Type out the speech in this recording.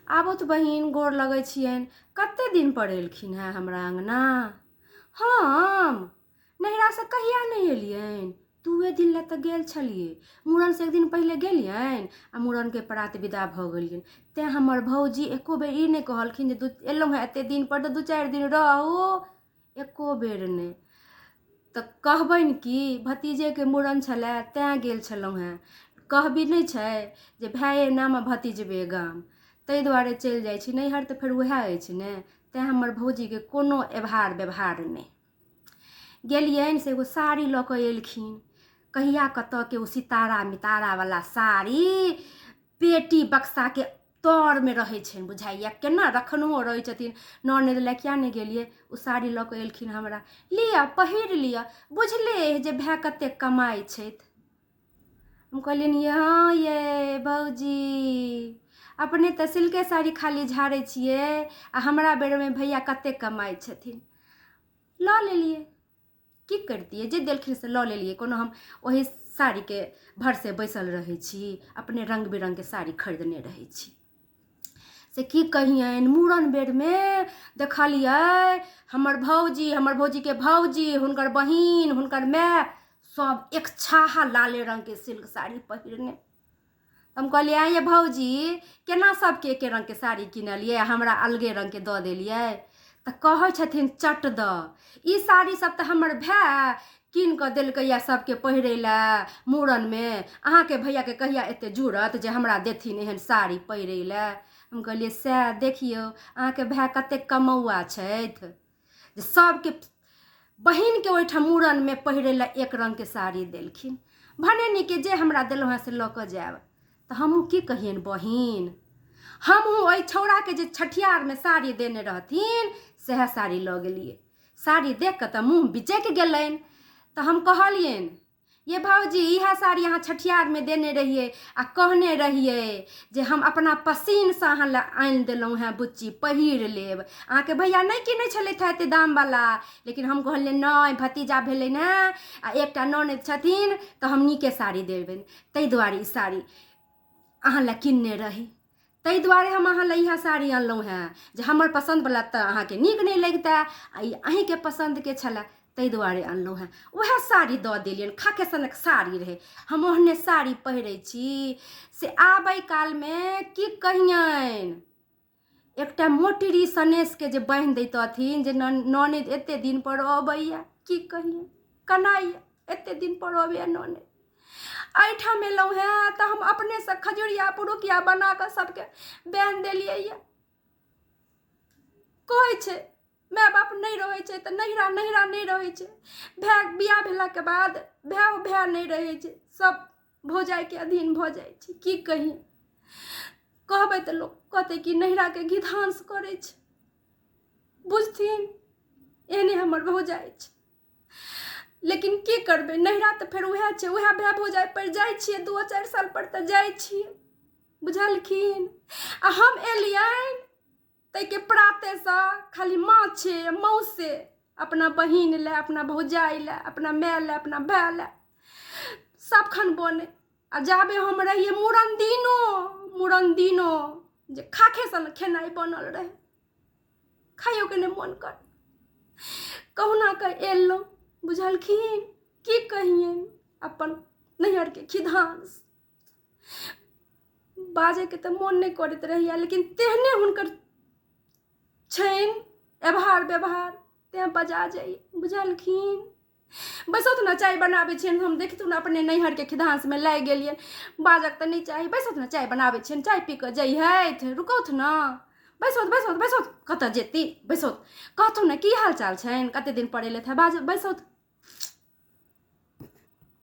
आबोत बहिन गोर लगै छियनि। कते दिन पर एलखिन हैं हमरा अंगना? हम नैहरा से कहिया नहीं एलियनि? 2 दिन ले तो गेल छलिए। मूड़न से 1 दिन पहले गेलियनि आ मूड़न के प्रात विदा भ गेलियनि। ते हमर भौजी एको बेर ई नहीं कहलखिन जे एलहुँ हैं एते दिन पर तो 2-4 दिन रहू, एको बेर नहीं। तो कहबनि कि भतीजे के मूड़न छलै तें गेल छलहुँ हैं। कहबी नहीं छै जे भाये नाम भतीजबे गाम, ताहि दुआरे चलि जाइ छी। नैहर तऽ फेर उएह अछि ने, तेँ हमर भौजीके कोनो एभार व्यवहार नहि। गेलियनि से एगो साड़ी लऽ कऽ एलखिन। कहिया कतऽ के ओ सितारा मितारावला साड़ी पेटी बक्साके तरमे रहै छनि, बुझाइए केना रखनहो रहै छथिन। ननद लए किया नहि गेलिए? ओ साड़ी लऽ कऽ एलखिन हमरा। लिअ पहिर लिअ, बुझले जे भाय कतेक कमाइ छथि। हम कहलियनि हाँ ये भौजी, अपने तऽ सिल्के साड़ी खाली झाड़ै छियै आ हमरा बेरमे भैया कतेक कमाइ छथिन। लऽ लेलिए, की करतिए? जे देलखिन से लऽ लेलिए। कोनो हम वही साड़ीके भर से बैसल रहै छी, अपने रंग बिरंगके साड़ी खरीदने रहै छी। से की कहियनि, मूड़न बेरमे देखलिए हमर भौजीके भौजी, हुनकर बहिन, हुनकर माय सब एक छाहा लाले रंग के सिल्क साड़ी पहिरने। हम कहलिए आइए भौजी, केना सबके एके रंग के साड़ी किनलिए, हमरा अलगे रंग के दऽ देलिए? तऽ कहै छथिन चट दऽ, ई साड़ी सब तऽ हमर भाय कीन कऽ देलकैया सबके पहिरे ला मूड़नमे। अहाँके भैयाके कहिया एते जुड़त जे हमरा देथिन एहन साड़ी पहिरे ला? हम कहलिए सएह देखियौ अहाँके भाय कतेक कमौआ छथि जे सबके बहिन के ओहिठाम मूड़न में पहिरे ला एक रंग के साड़ी देलखिन। भने नी के जे हमरा देलहुँ हैं से लऽ कऽ जायब। तऽ हमहूँ की कहियनि बहिन, हमहूँ ओहि छौड़ा के जे छठियार में साड़ी देने रहथिन सएह साड़ी लऽ गेलिए। साड़ी देख कऽ तऽ मुँह बिचकि गेलनि। तऽ हम कहलियनि ये भौजी, इएह साड़ी अहाँ छठियार में देने रहिए आ कहने रहिए जे हम अपना पसीनसँ अहाँ लए आनि देलहुँ हैं बुच्ची, पहिर लेब। अहाँके भैया नहीं किनै छलथि हैं एते दामवला, लेकिन हम कहलिए नहीं, भतीजा भेलै ने आ एकटा ननद छथिन तऽ हम नीके साड़ी देबनि, ताहि दुआरे ई साड़ी अहाँ लए किनने रही। ताहि दुआरे हम अहाँ लए इएह साड़ी अनलहुँ हैं जे हमर पसन्दवला तऽ अहाँके नीक नहीं लगितै आ ई अहीँके पसन्दके छलै, ताहि दुआरे अनलहुँ हैं। वएह साड़ी दऽ देलियनि, खाके सनक साड़ी रहै। हम ओहने साड़ी पहिरै छी से आबै कालमे की कहियनि, एकटा मोटरी सनेशके जे बान्हि दैतथिन जे ननद एते दिन पर अबैया, की कहियनि कनाइया एते दिन पर अबैया ननद। एहिठाम एलहुँ हैं तऽ हम अपने से खजुरिया पुरुकिया बना कऽ सबके बान्हि देलियै। कहै छै माय बाप नहीं रहै छै तऽ नैहरा नहीं रहै छै। भाय बियाह भेलाके बाद भाय नहीं रहै छै, सब भौजाइके अधीन भऽ जाइ छै। की कही, कहबै तऽ लोक कहतै कि नैहराके घिधांस करै छै, बुझथिन एहने हमर भौजाइ छै। लेकिन की करबै, नैहरा तऽ फेर उएह छै, उएह भाय भौजाइ पर जाइ छियै, 2-4 साल पर तऽ जाइ छियै, बुझलखिन। आ हम एलियनि ताहिके प्रातेसँ खाली माछे मौसे अपना बहिन लए, अपना भौजाइ लए, अपना माय लए, अपना भाय लए सबखन बने। आ जाबे हम रहिए मूड़न दिनो जे खाखे सन खेनाइ बनल रहे, खाइयो के नहीं मन कर। कहुना कऽ एलहुँ, बुझलखिन। की कहियनि अपन नैहर के खिधांस, बाजे के तऽ मन नहीं करैत रहैया, लेकिन तेहने हुनकर छनि एभार व्यवहार, तें बजा जाइए, बुझलखिन। बैसौथ ना चाय बनाबै छियनि, हम देखथुन अपने नैहर के खिधांस में लागि गेलियनि। बाजक तऽ नहीं चाही, बैसौथ ना चाय बनाबै छियनि, चाय पी कऽ जइहथि, रुकौथ ना, बैसौथ कतऽ जेती, बैसौथ कहथुन ना की हाल चाल छनि, कते दिन पर एलथि हैं, बैसौथ।